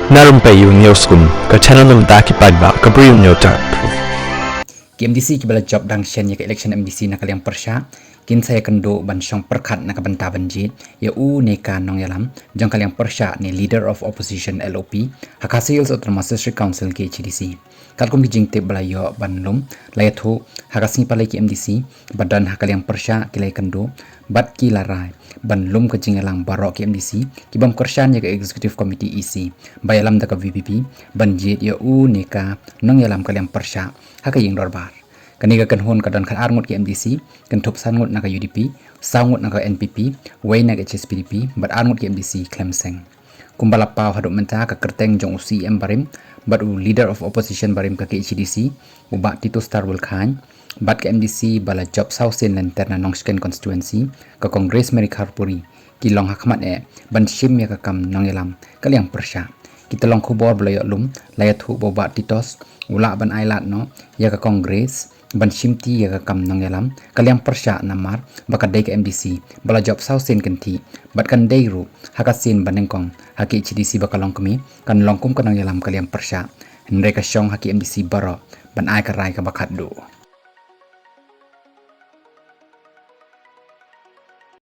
Na Rympei U ke channel nabynta ki paidbah ke Bri U Hynñiewtrep. KMDC kibala job dang shen ya ke election MDC na liang pyrshah kin saya kendo ban syong perkat na kabanta banjit ya u neka nong ialam jong liang pyrshah ni leader of opposition LOP Khasi autonomous council KHADC kalkum kijing te bala yo ban lum layathu hakasi palai KMDC badan liang pyrshah kilai kendo bat ki larai ban lum kijing ialam baroh KMDC kibam Kyrshan ya ke executive committee EC bayalam da ka VPP banjit ya u neka nong ialam liang pyrshah hakaying dorbar kaniga kan hon kadan kan arngut ke MDC kan thop sangut na ka UDP sangut na ka NPP way na ka HSPDP bat arngut ke MDC Clemseng kumbala paw haduk menta ka kyrteng jong UCM barim bat u leader of opposition barim ka KHADC u Bah Titos tarwul khan bat ke MDC bala job sausin lenter na nongsken constituency ka congress meri kharpuri ki long hakmat e ban shim ya ka kam nong ialam ka liang pyrshah kita long khubor bala yo lum layat hu bo Bah Titos ula ban ailat no ya ka congress ban shimti ya ka kam nong ialam kaliang pyrshah namar bakadai ke MDC bala job sausin kenti bat kan deiru hakasin banengkong haki HDC bakalong kami kan longkum kan nong ialam kaliang pyrshah mereka syong haki MDC baroh ban ai ka rai ka bakaddo